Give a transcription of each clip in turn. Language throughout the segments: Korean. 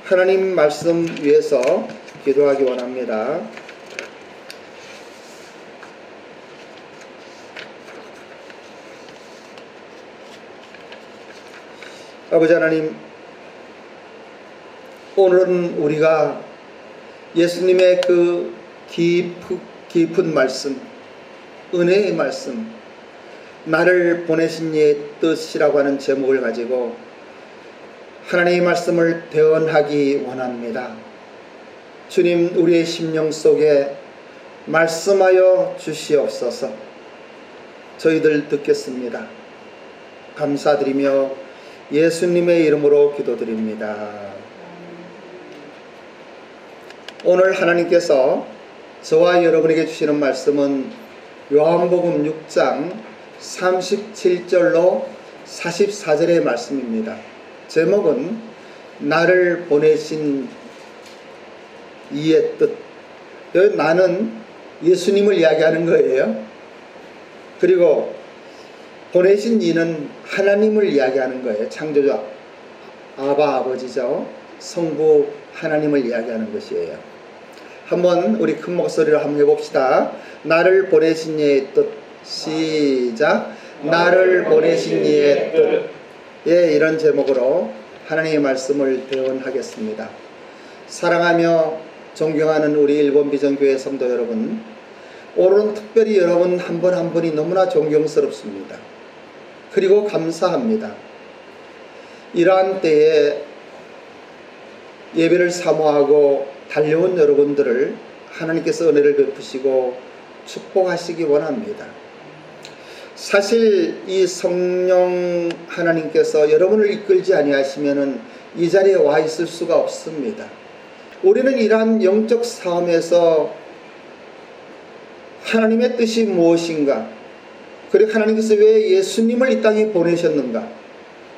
하나님 말씀 위해서 기도하기 원합니다. 아버지 하나님, 오늘은 우리가 예수님의 그 깊은 말씀, 은혜의 말씀, 나를 보내신 이의 뜻이라고 하는 제목을 가지고 하나님의 말씀을 대언하기 원합니다. 주님, 우리의 심령 속에 말씀하여 주시옵소서. 저희들 듣겠습니다. 감사드리며 예수님의 이름으로 기도드립니다. 오늘 하나님께서 저와 여러분에게 주시는 말씀은 요한복음 6장 37절로 44절의 말씀입니다. 제목은 나를 보내신 이의 뜻. 여기 나는 예수님을 이야기하는 거예요. 그리고 보내신 이는 하나님을 이야기하는 거예요. 창조자 아바 아버지죠. 성부 하나님을 이야기하는 것이에요. 한번 우리 큰 목소리로 한번 해봅시다. 나를 보내신 이의 뜻. 시작. 나를 보내신 이의 뜻. 예, 이런 제목으로 하나님의 말씀을 대언하겠습니다. 사랑하며 존경하는 우리 일본비전교회 성도 여러분, 오늘은 특별히 여러분 한 분 한 분이 너무나 존경스럽습니다. 그리고 감사합니다. 이러한 때에 예배를 사모하고 달려온 여러분들을 하나님께서 은혜를 베푸시고 축복하시기 원합니다. 사실 이 성령 하나님께서 여러분을 이끌지 아니하시면은 이 자리에 와 있을 수가 없습니다. 우리는 이러한 영적 싸움에서 하나님의 뜻이 무엇인가, 그리고 하나님께서 왜 예수님을 이 땅에 보내셨는가,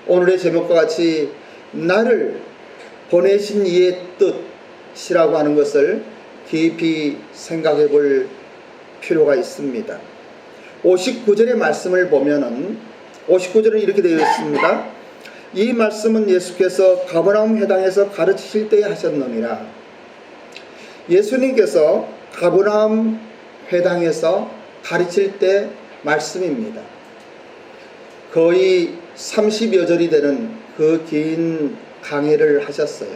오늘의 제목과 같이 나를 보내신 이의 뜻이라고 하는 것을 깊이 생각해 볼 필요가 있습니다. 59절의 말씀을 보면은 59절은 이렇게 되어 있습니다. 이 말씀은 예수께서 가버나움 회당에서 가르치실 때에 하셨느니라. 예수님께서 가버나움 회당에서 가르칠 때 말씀입니다. 거의 30여 절이 되는 그 긴 강의를 하셨어요.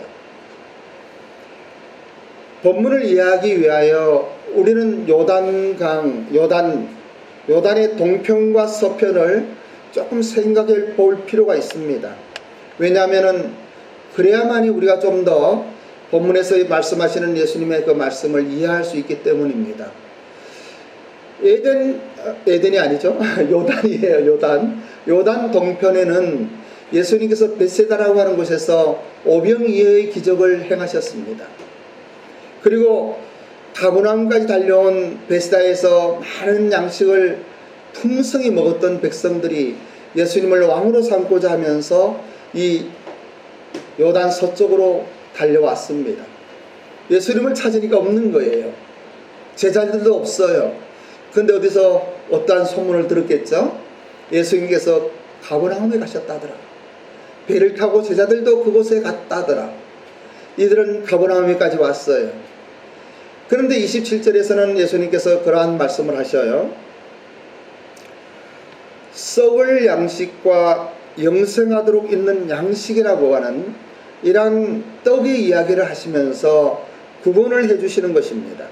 본문을 이해하기 위하여 우리는 요단의 동편과 서편을 조금 생각해 볼 필요가 있습니다. 왜냐하면 그래야만이 우리가 좀 더 본문에서 말씀하시는 예수님의 그 말씀을 이해할 수 있기 때문입니다. 에덴이 아니죠. 요단이에요. 요단 동편에는 예수님께서 벳세다라고 하는 곳에서 오병이어의 기적을 행하셨습니다. 그리고 가버나움까지 달려온 벳세다에서 많은 양식을 풍성히 먹었던 백성들이 예수님을 왕으로 삼고자 하면서 이 요단 서쪽으로 달려왔습니다. 예수님을 찾으니까 없는 거예요. 제자들도 없어요. 그런데 어디서 어떠한 소문을 들었겠죠? 예수님께서 가버나움에 가셨다더라. 배를 타고 제자들도 그곳에 갔다더라. 이들은 가버나움에까지 왔어요. 그런데 27절에서는 예수님께서 그러한 말씀을 하셔요. 썩을 양식과 영생하도록 있는 양식이라고 하는 이러한 떡의 이야기를 하시면서 구분을 해주시는 것입니다.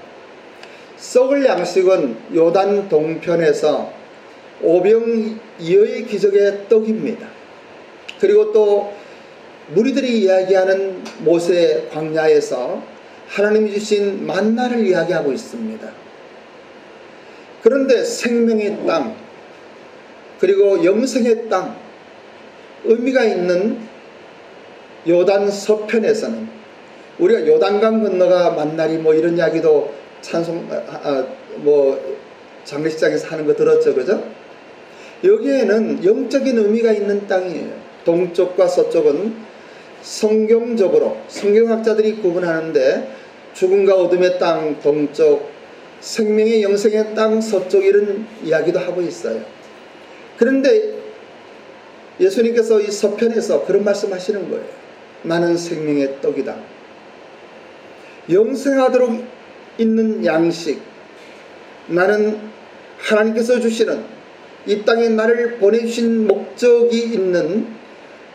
썩을 양식은 요단 동편에서 오병이어의 기적의 떡입니다. 그리고 또 무리들이 이야기하는 모세 광야에서 하나님이 주신 만나를 이야기하고 있습니다. 그런데 생명의 땅, 그리고 영생의 땅, 의미가 있는 요단 서편에서는 우리가 요단강 건너가 만나리 뭐 이런 이야기도 장례식장에서 하는 거 들었죠, 그죠? 여기에는 영적인 의미가 있는 땅이에요. 동쪽과 서쪽은 성경적으로 성경학자들이 구분하는데 죽음과 어둠의 땅 동쪽, 생명의 영생의 땅 서쪽, 이런 이야기도 하고 있어요. 그런데 예수님께서 이 서편에서 그런 말씀 하시는 거예요. 나는 생명의 떡이다. 영생하도록 있는 양식, 나는 하나님께서 주시는 이 땅에 나를 보내주신 목적이 있는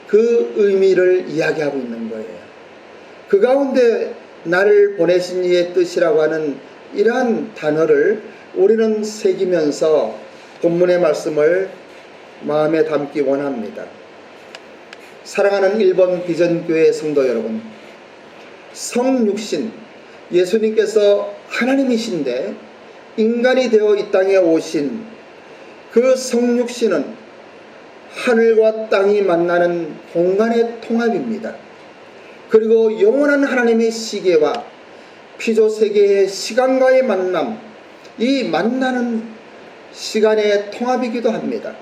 그 의미를 이야기하고 있는 거예요. 그 가운데 나를 보내신 이의 뜻이라고 하는 이러한 단어를 우리는 새기면서 본문의 말씀을 마음에 담기 원합니다. 사랑하는 1번 비전교회 성도 여러분, 성육신, 예수님께서 하나님이신데 인간이 되어 이 땅에 오신 그 성육신은 하늘과 땅이 만나는 공간의 통합입니다. 그리고 영원한 하나님의 시계와 피조세계의 시간과의 만남, 이 만나는 시간의 통합이기도 합니다.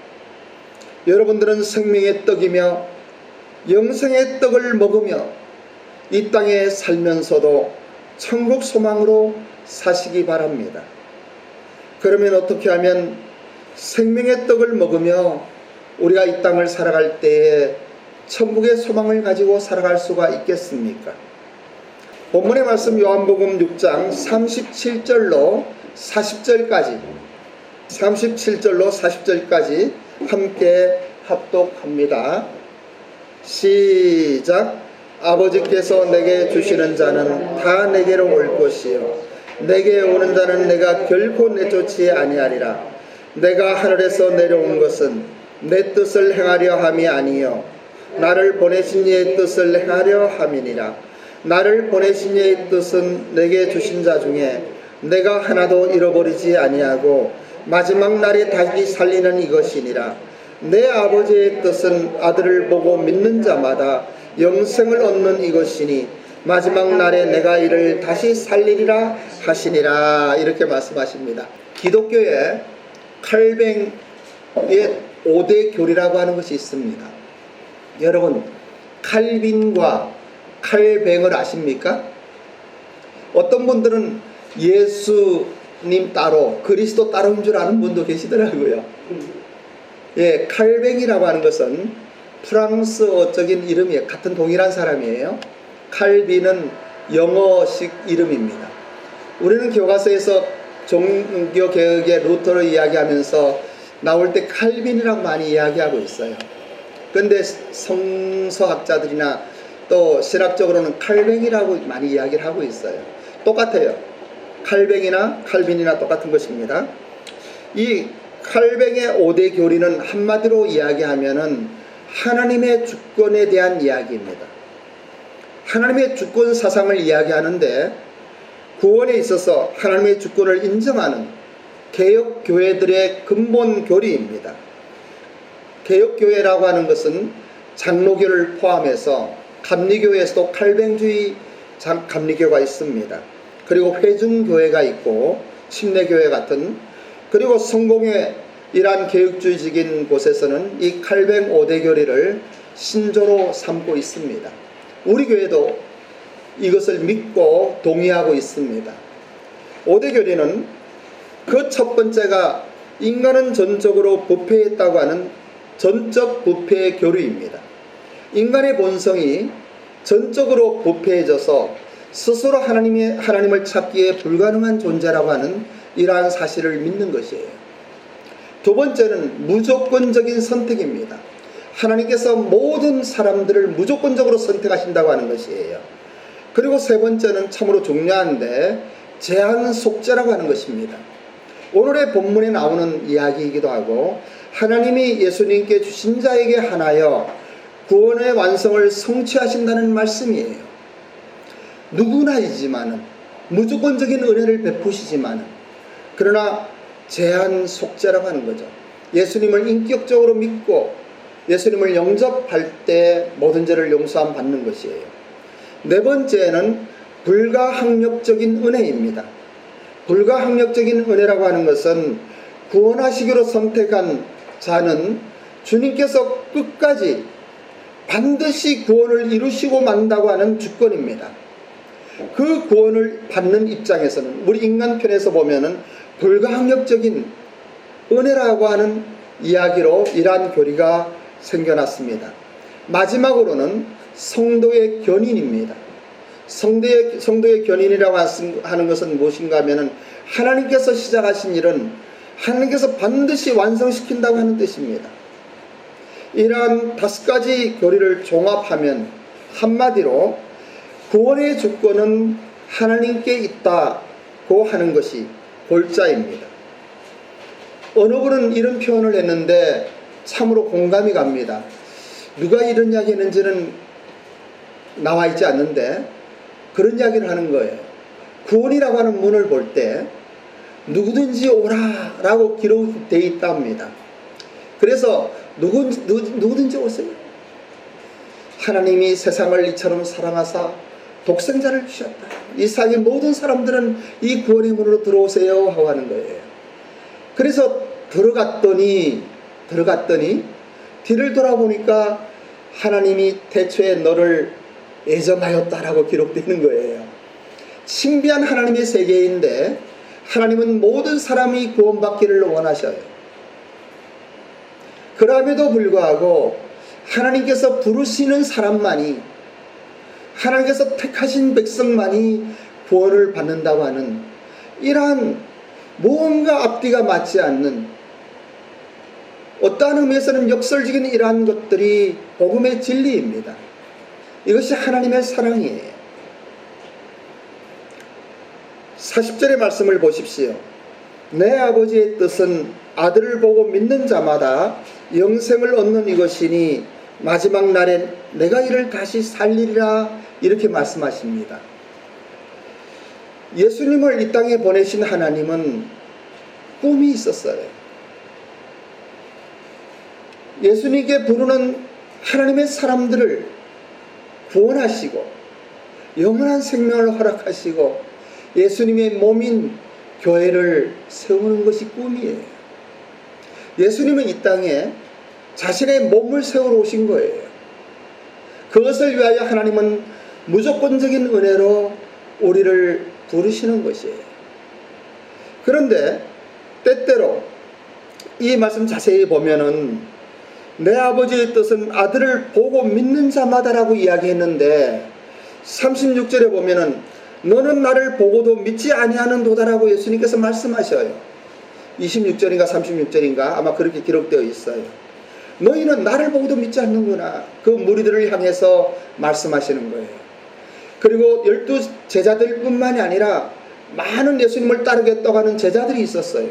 여러분들은 생명의 떡이며 영생의 떡을 먹으며 이 땅에 살면서도 천국 소망으로 사시기 바랍니다. 그러면 어떻게 하면 생명의 떡을 먹으며 우리가 이 땅을 살아갈 때에 천국의 소망을 가지고 살아갈 수가 있겠습니까? 본문의 말씀 요한복음 6장 37절로 40절까지 37절로 40절까지 함께 합독합니다. 시작. 아버지께서 내게 주시는 자는 다 내게로 올 것이요 내게 오는 자는 내가 결코 내쫓지 아니하리라. 내가 하늘에서 내려온 것은 내 뜻을 행하려 함이 아니요 나를 보내신 이의 뜻을 행하려 함이니라. 나를 보내신 이의 뜻은 내게 주신 자 중에 내가 하나도 잃어버리지 아니하고 마지막 날에 다시 살리는 이것이니라. 내 아버지의 뜻은 아들을 보고 믿는 자마다 영생을 얻는 이것이니 마지막 날에 내가 이를 다시 살리리라 하시니라. 이렇게 말씀하십니다. 기독교에 칼뱅의 5대 교리라고 하는 것이 있습니다. 여러분, 칼빈과 칼뱅을 아십니까? 어떤 분들은 예수님 따로 그리스도 따로인 줄 아는 분도 계시더라고요. 예, 칼뱅이라고 하는 것은 프랑스어적인 이름이에요. 같은 동일한 사람이에요. 칼빈은 영어식 이름입니다. 우리는 교과서에서 종교개혁의 루터를 이야기하면서 나올 때 칼빈이라고 많이 이야기하고 있어요. 그런데 성서학자들이나 또 신학적으로는 칼뱅이라고 많이 이야기를 하고 있어요. 똑같아요. 칼뱅이나 칼빈이나 똑같은 것입니다. 이 칼뱅의 5대 교리는 한마디로 이야기하면은 하나님의 주권에 대한 이야기입니다. 하나님의 주권 사상을 이야기하는데 구원에 있어서 하나님의 주권을 인정하는 개혁교회들의 근본 교리입니다. 개혁교회라고 하는 것은 장로교를 포함해서 감리교회에서도 칼뱅주의 감리교가 있습니다. 그리고 회중교회가 있고 침례교회 같은, 그리고 성공회 이러한 개혁주의적인 곳에서는 이 칼뱅 5대 교리를 신조로 삼고 있습니다. 우리 교회도 이것을 믿고 동의하고 있습니다. 5대 교리는 그 첫 번째가 인간은 전적으로 부패했다고 하는 전적 부패의 교리입니다. 인간의 본성이 전적으로 부패해져서 스스로 하나님을 찾기에 불가능한 존재라고 하는 이러한 사실을 믿는 것이에요. 두 번째는 무조건적인 선택입니다. 하나님께서 모든 사람들을 무조건적으로 선택하신다고 하는 것이에요. 그리고 세 번째는 참으로 중요한데 제한 속죄라고 하는 것입니다. 오늘의 본문에 나오는 이야기이기도 하고 하나님이 예수님께 주신 자에게 하나여 구원의 완성을 성취하신다는 말씀이에요. 누구나이지만은 무조건적인 은혜를 베푸시지만은 그러나 제한 속죄라고 하는 거죠. 예수님을 인격적으로 믿고 예수님을 영접할 때 모든 죄를 용서함 받는 것이에요. 네 번째는 불가항력적인 은혜입니다. 불가항력적인 은혜라고 하는 것은 구원하시기로 선택한 자는 주님께서 끝까지 반드시 구원을 이루시고 만다고 하는 주권입니다. 그 구원을 받는 입장에서는 우리 인간 편에서 보면은 불가항력적인 은혜라고 하는 이야기로 이러한 교리가 생겨났습니다. 마지막으로는 성도의 견인입니다. 성도의 견인이라고 하는 것은 무엇인가 하면은 하나님께서 시작하신 일은 하나님께서 반드시 완성시킨다고 하는 뜻입니다. 이러한 5가지 교리를 종합하면 한마디로 구원의 조건은 하나님께 있다고 하는 것이 골자입니다. 어느 분은 이런 표현을 했는데 참으로 공감이 갑니다. 누가 이런 이야기 했는지는 나와 있지 않는데 그런 이야기를 하는 거예요. 구원이라고 하는 문을 볼 때 누구든지 오라 라고 기록되어 있답니다. 그래서 누구든지 오세요. 하나님이 세상을 이처럼 사랑하사 독생자를 주셨다. 이 세상의 모든 사람들은 이 구원의 문으로 들어오세요 하고 하는 거예요. 그래서 들어갔더니 뒤를 돌아보니까 하나님이 태초에 너를 애정하였다라고 기록되는 거예요. 신비한 하나님의 세계인데 하나님은 모든 사람이 구원받기를 원하셔요. 그럼에도 불구하고 하나님께서 부르시는 사람만이, 하나님께서 택하신 백성만이 구원을 받는다고 하는 이러한 무언가 앞뒤가 맞지 않는, 어떠한 의미에서는 역설적인 이러한 것들이 복음의 진리입니다. 이것이 하나님의 사랑이에요. 40절의 말씀을 보십시오. 내 아버지의 뜻은 아들을 보고 믿는 자마다 영생을 얻는 이것이니 마지막 날에 내가 이를 다시 살리리라, 이렇게 말씀하십니다. 예수님을 이 땅에 보내신 하나님은 꿈이 있었어요. 예수님께 부르는 하나님의 사람들을 구원하시고 영원한 생명을 허락하시고 예수님의 몸인 교회를 세우는 것이 꿈이에요. 예수님은 이 땅에 자신의 몸을 세우러 오신 거예요. 그것을 위하여 하나님은 무조건적인 은혜로 우리를 부르시는 것이에요. 그런데 때때로 이 말씀 자세히 보면은 내 아버지의 뜻은 아들을 보고 믿는 자마다라고 이야기했는데 36절에 보면은 너는 나를 보고도 믿지 아니하는 도다라고 예수님께서 말씀하셔요. 26절인가 36절인가 아마 그렇게 기록되어 있어요. 너희는 나를 보고도 믿지 않는구나. 그 무리들을 향해서 말씀하시는 거예요. 그리고 12 제자들뿐만이 아니라 많은 예수님을 따르겠다고 하는 제자들이 있었어요.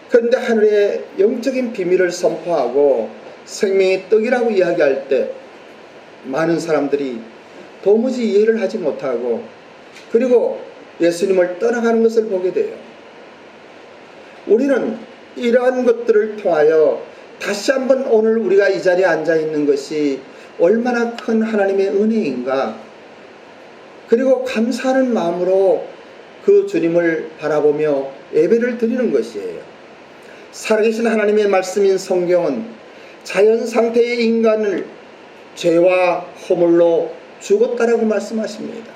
그런데 하늘의 영적인 비밀을 선포하고 생명의 떡이라고 이야기할 때 많은 사람들이 도무지 이해를 하지 못하고 그리고 예수님을 떠나가는 것을 보게 돼요. 우리는 이러한 것들을 통하여 다시 한번 오늘 우리가 이 자리에 앉아 있는 것이 얼마나 큰 하나님의 은혜인가, 그리고 감사하는 마음으로 그 주님을 바라보며 예배를 드리는 것이에요. 살아계신 하나님의 말씀인 성경은 자연 상태의 인간을 죄와 허물로 죽었다라고 말씀하십니다.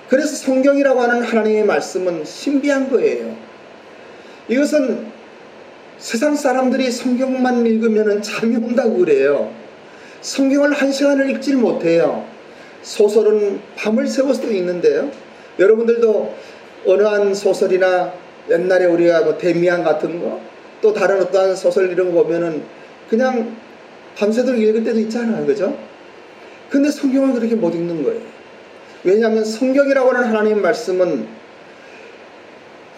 그래서 성경이라고 하는 하나님의 말씀은 신비한 거예요. 이것은 세상 사람들이 성경만 읽으면 잠이 온다고 그래요. 성경을 1시간을 읽질 못해요. 소설은 밤을 새워서도 읽는데요. 여러분들도 어느 한 소설이나 옛날에 우리가 뭐 데미안 같은 거, 또 다른 어떠한 소설 이런 거 보면은 그냥 밤새도록 읽을 때도 있잖아요. 그죠? 근데 성경을 그렇게 못 읽는 거예요. 왜냐하면 성경이라고 하는 하나님의 말씀은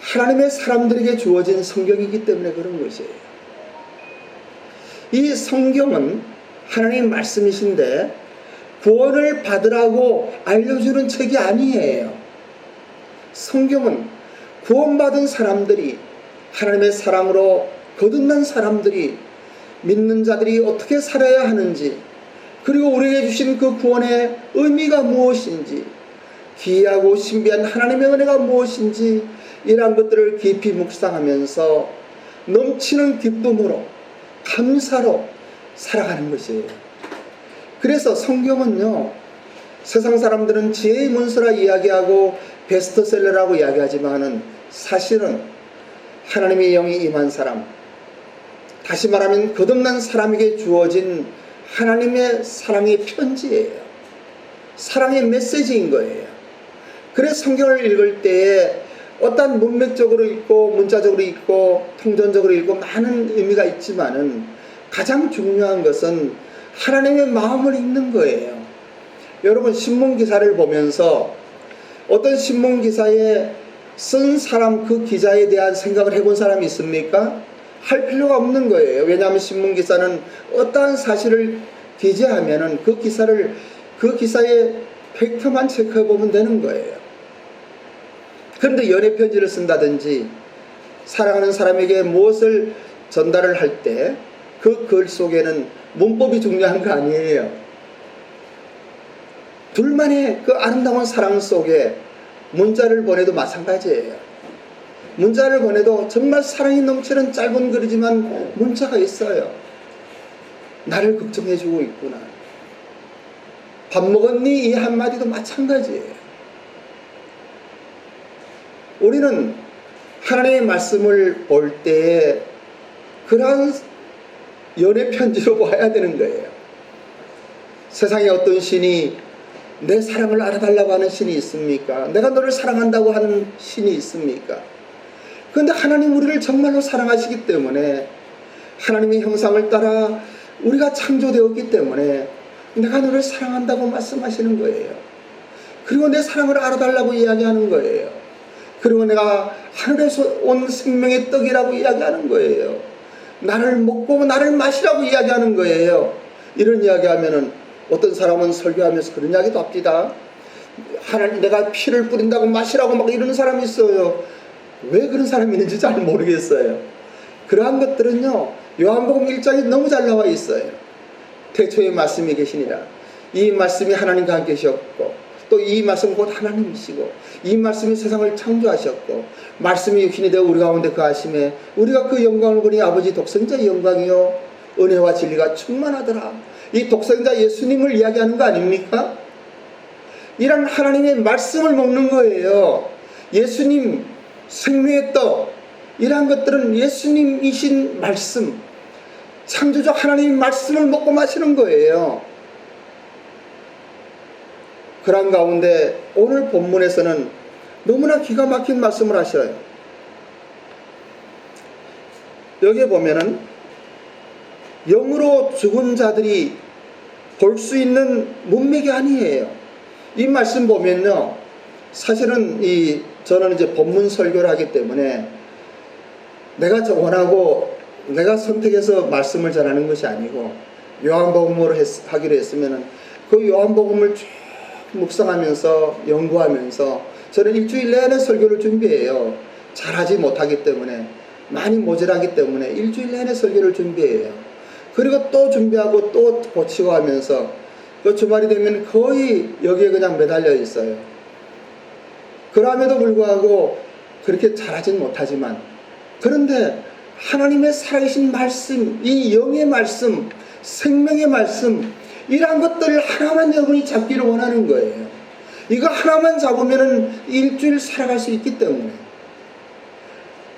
하나님의 사람들에게 주어진 성경이기 때문에 그런 것이에요. 이 성경은 하나님의 말씀이신데 구원을 받으라고 알려주는 책이 아니에요. 성경은 구원받은 사람들이, 하나님의 사랑으로 거듭난 사람들이, 믿는 자들이 어떻게 살아야 하는지, 그리고 우리에게 주신 그 구원의 의미가 무엇인지, 기이하고 신비한 하나님의 은혜가 무엇인지, 이러한 것들을 깊이 묵상하면서 넘치는 기쁨으로, 감사로 살아가는 것이에요. 그래서 성경은요, 세상 사람들은 지혜의 문서라 이야기하고 베스트셀러라고 이야기하지만은 사실은 하나님의 영이 임한 사람, 다시 말하면 거듭난 사람에게 주어진 하나님의 사랑의 편지예요. 사랑의 메시지인 거예요. 그래서 성경을 읽을 때에 어떤 문맥적으로 읽고 문자적으로 읽고 통전적으로 읽고 많은 의미가 있지만은 가장 중요한 것은 하나님의 마음을 읽는 거예요. 여러분, 신문기사를 보면서 어떤 신문기사에 쓴 사람, 그 기자에 대한 생각을 해본 사람이 있습니까? 할 필요가 없는 거예요. 왜냐하면 신문기사는 어떠한 사실을 기재하면은 그 기사의 팩트만 체크해 보면 되는 거예요. 그런데 연애편지를 쓴다든지 사랑하는 사람에게 무엇을 전달을 할 때 그 글 속에는 문법이 중요한 거 아니에요. 둘만의 그 아름다운 사랑 속에 문자를 보내도 마찬가지예요. 문자를 보내도 정말 사랑이 넘치는 짧은 글이지만 문자가 있어요. 나를 걱정해주고 있구나. 밥 먹었니? 이 한마디도 마찬가지예요. 우리는 하나님의 말씀을 볼 때에 그러한 연애 편지로 봐야 되는 거예요. 세상에 어떤 신이 내 사랑을 알아달라고 하는 신이 있습니까? 내가 너를 사랑한다고 하는 신이 있습니까? 그런데 하나님 우리를 정말로 사랑하시기 때문에 하나님의 형상을 따라 우리가 창조되었기 때문에 내가 너를 사랑한다고 말씀하시는 거예요. 그리고 내 사랑을 알아달라고 이야기하는 거예요. 그리고 내가 하늘에서 온 생명의 떡이라고 이야기하는 거예요. 나를 먹고 나를 마시라고 이야기하는 거예요. 이런 이야기하면은 어떤 사람은 설교하면서 그런 이야기도 합니다. 하나님, 내가 피를 뿌린다고 마시라고 막 이러는 사람이 있어요. 왜 그런 사람이 있는지 잘 모르겠어요. 그러한 것들은요, 요한복음 1장에 너무 잘 나와 있어요. 태초에 말씀이 계시니라. 이 말씀이 하나님과 함께 계셨고 또 이 말씀 곧 하나님이시고 이 말씀이 세상을 창조하셨고 말씀이 육신이 되어 우리 가운데 거하심에 우리가 그 영광을 보니 아버지 독생자의 영광이요 은혜와 진리가 충만하더라. 이 독생자 예수님을 이야기하는 거 아닙니까? 이런 하나님의 말씀을 먹는 거예요. 예수님 생명의 떡, 이러한 것들은 예수님이신 말씀, 창조주 하나님의 말씀을 먹고 마시는 거예요. 그런 가운데 오늘 본문에서는 너무나 기가 막힌 말씀을 하셔요. 여기에 보면은 영으로 죽은 자들이 볼 수 있는 문맥이 아니에요. 이 말씀 보면요, 사실은 저는 이제 본문 설교를 하기 때문에 내가 원하고 내가 선택해서 말씀을 전하는 것이 아니고 요한복음으로 하기로 했으면은 그 요한복음을 쭉 묵상하면서 연구하면서 저는 일주일 내내 설교를 준비해요. 잘하지 못하기 때문에, 많이 모자라기 때문에 일주일 내내 설교를 준비해요. 그리고 또 준비하고 또 고치고 하면서 그 주말이 되면 거의 여기에 그냥 매달려 있어요. 그럼에도 불구하고 그렇게 잘하진 못하지만, 그런데 하나님의 살아계신 말씀, 이 영의 말씀, 생명의 말씀, 이러한 것들을 하나만 여러분이 잡기를 원하는 거예요. 이거 하나만 잡으면 일주일 살아갈 수 있기 때문에.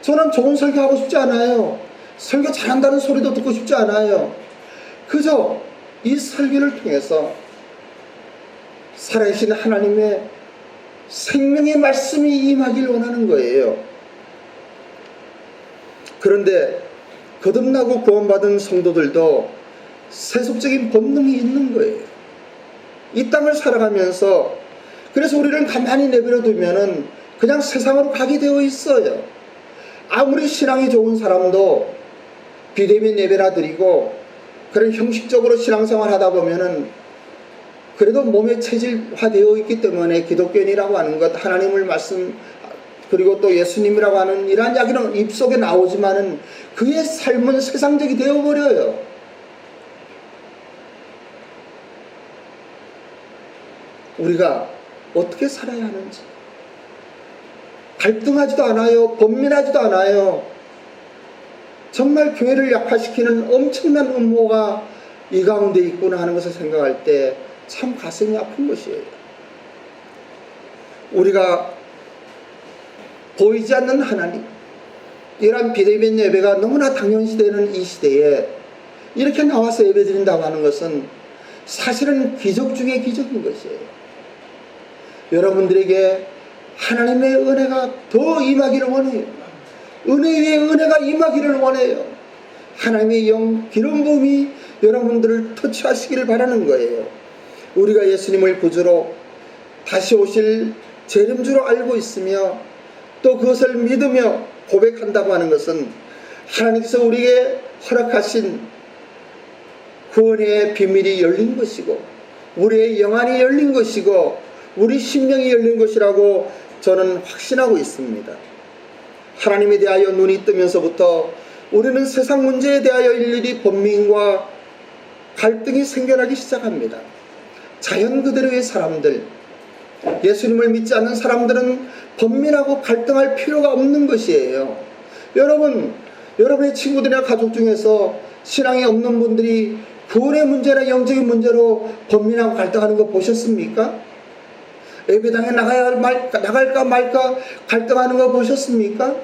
저는 좋은 설교하고 싶지 않아요. 설교 잘한다는 소리도 듣고 싶지 않아요. 그저 이 설교를 통해서 살아계신 하나님의 생명의 말씀이 임하길 원하는 거예요. 그런데 거듭나고 구원받은 성도들도 세속적인 본능이 있는 거예요. 이 땅을 살아가면서. 그래서 우리를 가만히 내버려 두면은 그냥 세상으로 가게 되어 있어요. 아무리 신앙이 좋은 사람도 비대면 예배나 드리고 그런 형식적으로 신앙생활 하다 보면은 그래도 몸에 체질화되어 있기 때문에 기독교인이라고 하는 것, 하나님을 말씀, 그리고 또 예수님이라고 하는 이러한 이야기는 입속에 나오지만은 그의 삶은 세상적이 되어버려요. 우리가 어떻게 살아야 하는지 갈등하지도 않아요. 번민하지도 않아요. 정말 교회를 약화시키는 엄청난 음모가 이 가운데 있구나 하는 것을 생각할 때 참 가슴이 아픈 것이에요. 우리가 보이지 않는 하나님, 이러한 비대면 예배가 너무나 당연시되는 이 시대에 이렇게 나와서 예배드린다고 하는 것은 사실은 기적 중에 기적인 것이에요. 여러분들에게 하나님의 은혜가 더 임하기를 원해요. 은혜 위에 은혜가 임하기를 원해요. 하나님의 영 기름 부음이 여러분들을 터치하시기를 바라는 거예요. 우리가 예수님을 구주로 다시 오실 재림주로 알고 있으며 또 그것을 믿으며 고백한다고 하는 것은 하나님께서 우리에게 허락하신 구원의 비밀이 열린 것이고 우리의 영안이 열린 것이고 우리 심령이 열린 것이라고 저는 확신하고 있습니다. 하나님에 대하여 눈이 뜨면서부터 우리는 세상 문제에 대하여 일일이 번민과 갈등이 생겨나기 시작합니다. 자연 그대로의 사람들, 예수님을 믿지 않는 사람들은 번민하고 갈등할 필요가 없는 것이에요. 여러분의 친구들이나 가족 중에서 신앙이 없는 분들이 구원의 문제나 영적인 문제로 번민하고 갈등하는 거 보셨습니까? 예배당에 나갈까 말까 갈등하는 거 보셨습니까?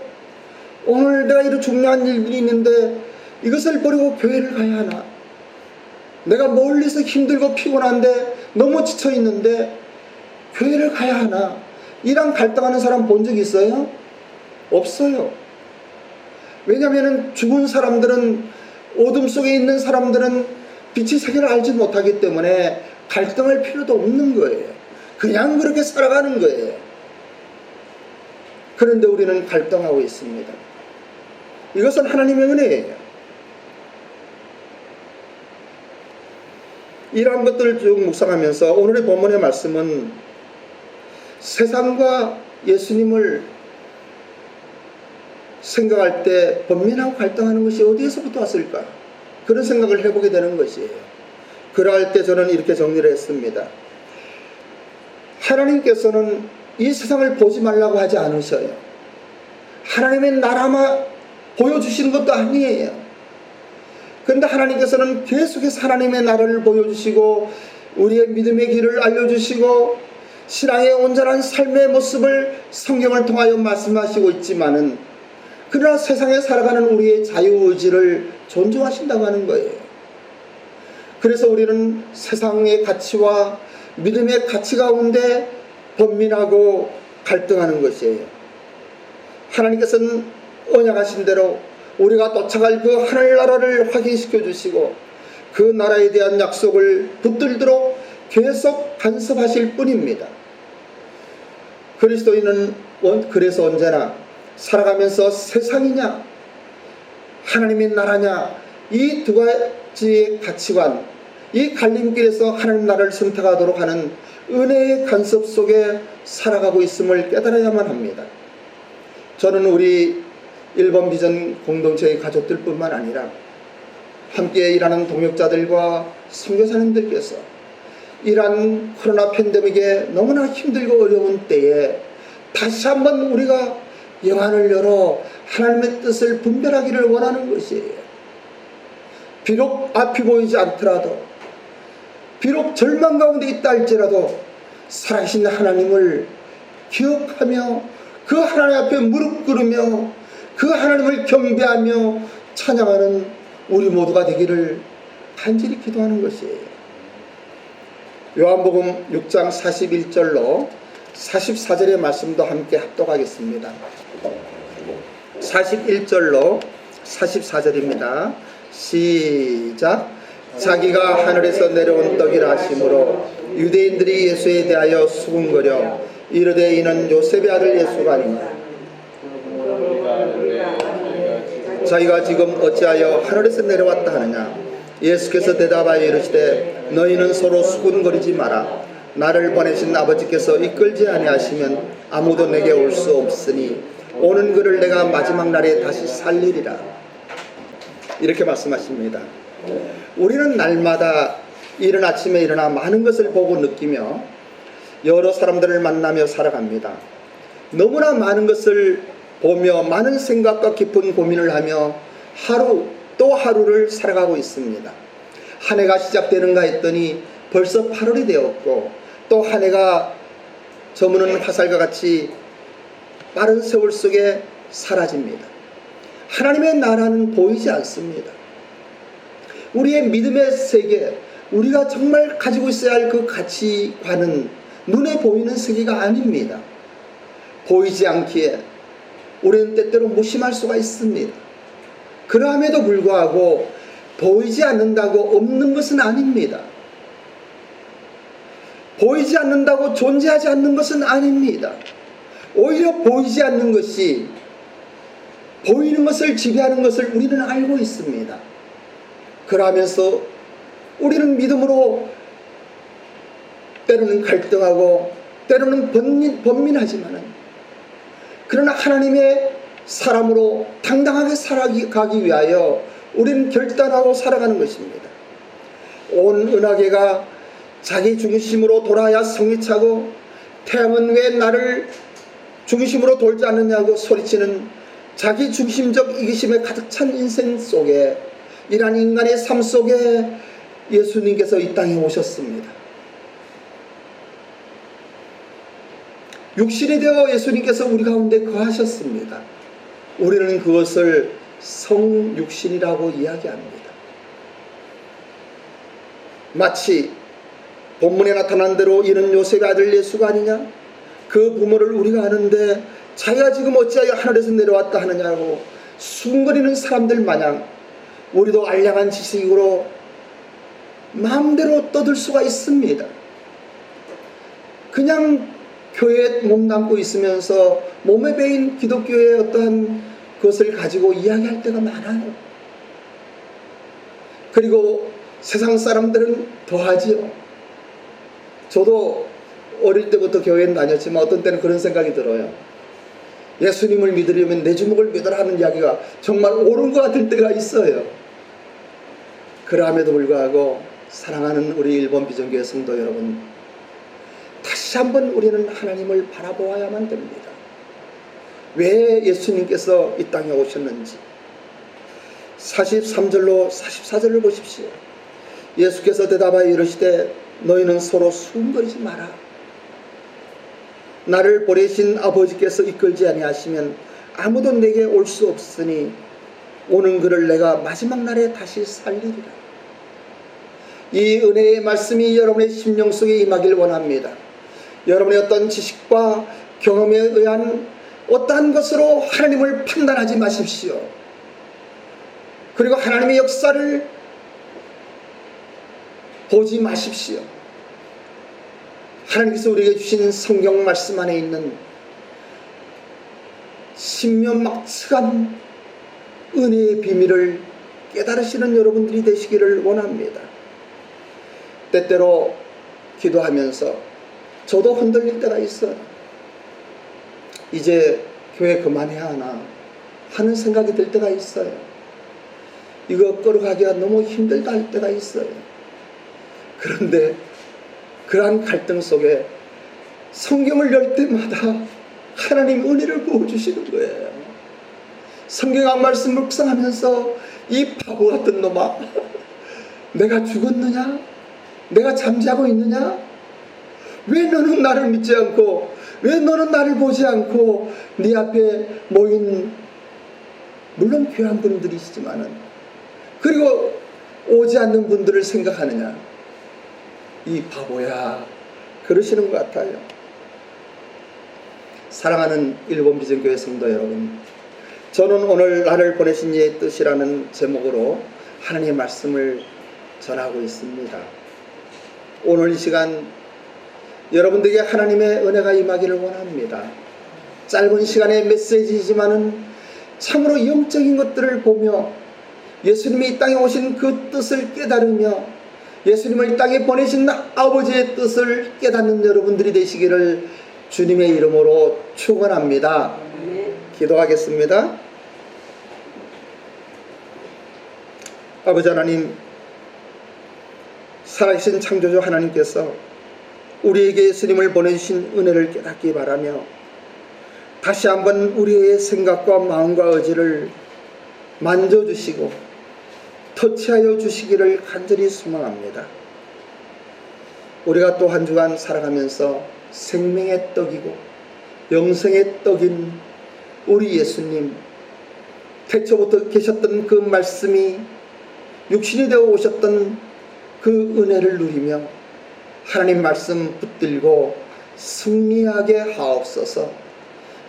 오늘 내가 이런 중요한 일들이 있는데 이것을 버리고 교회를 가야 하나? 내가 멀리서 힘들고 피곤한데 너무 지쳐 있는데 교회를 가야 하나? 이랑 갈등하는 사람 본 적 있어요? 없어요. 왜냐하면 죽은 사람들은, 어둠 속에 있는 사람들은 빛의 세계를 알지 못하기 때문에 갈등할 필요도 없는 거예요. 그냥 그렇게 살아가는 거예요. 그런데 우리는 갈등하고 있습니다. 이것은 하나님의 은혜예요. 이러한 것들을 쭉 묵상하면서 오늘의 본문의 말씀은 세상과 예수님을 생각할 때 번민하고 갈등하는 것이 어디에서부터 왔을까? 그런 생각을 해보게 되는 것이에요. 그러할 때 저는 이렇게 정리를 했습니다. 하나님께서는 이 세상을 보지 말라고 하지 않으셔요. 하나님의 나라만 보여주시는 것도 아니에요. 그런데 하나님께서는 계속해서 하나님의 나라를 보여주시고 우리의 믿음의 길을 알려주시고 신앙의 온전한 삶의 모습을 성경을 통하여 말씀하시고 있지만은 그러나 세상에 살아가는 우리의 자유의지를 존중하신다고 하는 거예요. 그래서 우리는 세상의 가치와 믿음의 가치 가운데 번민하고 갈등하는 것이에요. 하나님께서는 언약하신 대로 우리가 도착할 그 하늘나라를 확인시켜 주시고 그 나라에 대한 약속을 붙들도록 계속 간섭하실 뿐입니다. 그리스도인은 그래서 언제나 살아가면서 세상이냐 하나님의 나라냐 이 두 가지의 가치관, 이 갈림길에서 하나님 나라를 선택하도록 하는 은혜의 간섭 속에 살아가고 있음을 깨달아야만 합니다. 저는 우리 1번 비전 공동체의 가족들 뿐만 아니라 함께 일하는 동역자들과 선교사님들께서 이러한 코로나 팬데믹에 너무나 힘들고 어려운 때에 다시 한번 우리가 영안을 열어 하나님의 뜻을 분별하기를 원하는 것이에요. 비록 앞이 보이지 않더라도, 비록 절망 가운데 있다 할지라도 살아계신 하나님을 기억하며 그 하나님 앞에 무릎 꿇으며 그 하나님을 경배하며 찬양하는 우리 모두가 되기를 간절히 기도하는 것이에요. 요한복음 6장 41절로 44절의 말씀도 함께 합독하겠습니다. 41절로 44절입니다. 시작. 자기가 하늘에서 내려온 떡이라 하심으로 유대인들이 예수에 대하여 수군거려 이르되 이는 요셉의 아들 예수가 아니냐. 자기가 지금 어찌하여 하늘에서 내려왔다 하느냐. 예수께서 대답하여 이르시되 너희는 서로 수군거리지 마라. 나를 보내신 아버지께서 이끌지 아니하시면 아무도 내게 올 수 없으니 오는 그를 내가 마지막 날에 다시 살리리라. 이렇게 말씀하십니다. 우리는 날마다 이른 아침에 일어나 많은 것을 보고 느끼며 여러 사람들을 만나며 살아갑니다. 너무나 많은 것을 보며 많은 생각과 깊은 고민을 하며 하루 또 하루를 살아가고 있습니다. 한 해가 시작되는가 했더니 벌써 8월이 되었고 또 한 해가 저무는 화살과 같이 빠른 세월 속에 사라집니다. 하나님의 나라는 보이지 않습니다. 우리의 믿음의 세계, 우리가 정말 가지고 있어야 할 그 가치관은 눈에 보이는 세계가 아닙니다. 보이지 않기에 우리는 때때로 무심할 수가 있습니다. 그럼에도 불구하고 보이지 않는다고 없는 것은 아닙니다. 보이지 않는다고 존재하지 않는 것은 아닙니다. 오히려 보이지 않는 것이 보이는 것을 지배하는 것을 우리는 알고 있습니다. 그러면서 우리는 믿음으로 때로는 갈등하고 때로는 번민하지만은 그러나 하나님의 사람으로 당당하게 살아가기 위하여 우리는 결단하고 살아가는 것입니다. 온 은하계가 자기 중심으로 돌아야 성이 차고 태양은 왜 나를 중심으로 돌지 않느냐고 소리치는 자기 중심적 이기심에 가득 찬 인생 속에 이러한 인간의 삶 속에 예수님께서 이 땅에 오셨습니다. 육신이 되어 예수님께서 우리 가운데 거하셨습니다. 우리는 그것을 성육신이라고 이야기합니다. 마치 본문에 나타난 대로 이는 요셉의 아들 예수가 아니냐? 그 부모를 우리가 아는데 자기가 지금 어찌하여 하늘에서 내려왔다 하느냐고 수군거리는 사람들 마냥 우리도 알량한 지식으로 마음대로 떠들 수가 있습니다. 그냥 교회에 몸담고 있으면서 몸에 배인 기독교의 어떠한 것을 가지고 이야기할 때가 많아요. 그리고 세상 사람들은 더하지요. 저도 어릴 때부터 교회에 다녔지만 어떤 때는 그런 생각이 들어요. 예수님을 믿으려면 내 주먹을 믿으라 하는 이야기가 정말 옳은 것 같을 때가 있어요. 그럼에도 불구하고 사랑하는 우리 일본 비전교회 성도 여러분, 다시 한번 우리는 하나님을 바라보아야만 됩니다. 왜 예수님께서 이 땅에 오셨는지 43절로 44절을 보십시오. 예수께서 대답하여 이르시되 너희는 서로 수군거리지 마라. 나를 보내신 아버지께서 이끌지 아니하시면 아무도 내게 올 수 없으니 오는 그를 내가 마지막 날에 다시 살리리라. 이 은혜의 말씀이 여러분의 심령 속에 임하길 원합니다. 여러분의 어떤 지식과 경험에 의한 어떠한 것으로 하나님을 판단하지 마십시오. 그리고 하나님의 역사를 보지 마십시오. 하나님께서 우리에게 주신 성경 말씀 안에 있는 신묘막측한 은혜의 비밀을 깨달으시는 여러분들이 되시기를 원합니다. 때때로 기도하면서 저도 흔들릴 때가 있어요. 이제 교회 그만해야 하나 하는 생각이 들 때가 있어요. 이거 끌어가기가 너무 힘들다 할 때가 있어요. 그런데 그러한 갈등 속에 성경을 열 때마다 하나님 은혜를 부어주시는 거예요. 성경 한 말씀 묵상하면서 이 바보 같은 놈아, 내가 죽었느냐? 내가 잠자고 있느냐? 왜 너는 나를 믿지 않고 왜 너는 나를 보지 않고 네 앞에 모인 물론 귀한 분들이시지만은 그리고 오지 않는 분들을 생각하느냐? 이 바보야, 그러시는 것 같아요. 사랑하는 일본 비전교회 성도 여러분, 저는 오늘 나를 보내신 이의 뜻이라는 제목으로 하나님의 말씀을 전하고 있습니다. 오늘 이 시간 여러분들에게 하나님의 은혜가 임하기를 원합니다. 짧은 시간의 메시지이지만은 참으로 영적인 것들을 보며 예수님이 이 땅에 오신 그 뜻을 깨달으며 예수님을 이 땅에 보내신 아버지의 뜻을 깨닫는 여러분들이 되시기를 주님의 이름으로 축원합니다. 기도하겠습니다. 아버지 하나님, 살아계신 창조주 하나님께서 우리에게 예수님을 보내주신 은혜를 깨닫기 바라며 다시 한번 우리의 생각과 마음과 의지를 만져주시고 터치하여 주시기를 간절히 소망합니다. 우리가 또 한 주간 살아가면서 생명의 떡이고 영생의 떡인 우리 예수님, 태초부터 계셨던 그 말씀이 육신이 되어 오셨던 그 은혜를 누리며 하나님 말씀 붙들고 승리하게 하옵소서.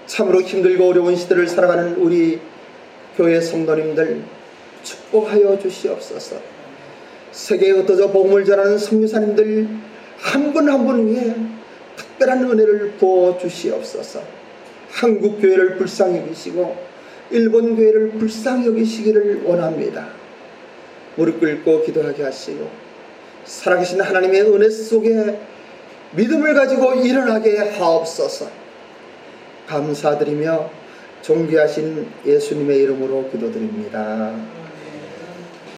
참으로 힘들고 어려운 시대를 살아가는 우리 교회 성도님들 축복하여 주시옵소서. 세계에 흩어져 복음을 전하는 선교사님들 한 분 한 분 위에 특별한 은혜를 부어 주시옵소서. 한국 교회를 불쌍히 여기시고 일본 교회를 불쌍히 여기시기를 원합니다. 무릎 꿇고 기도하게 하시고 살아계신 하나님의 은혜 속에 믿음을 가지고 일어나게 하옵소서. 감사드리며 존귀하신 예수님의 이름으로 기도드립니다.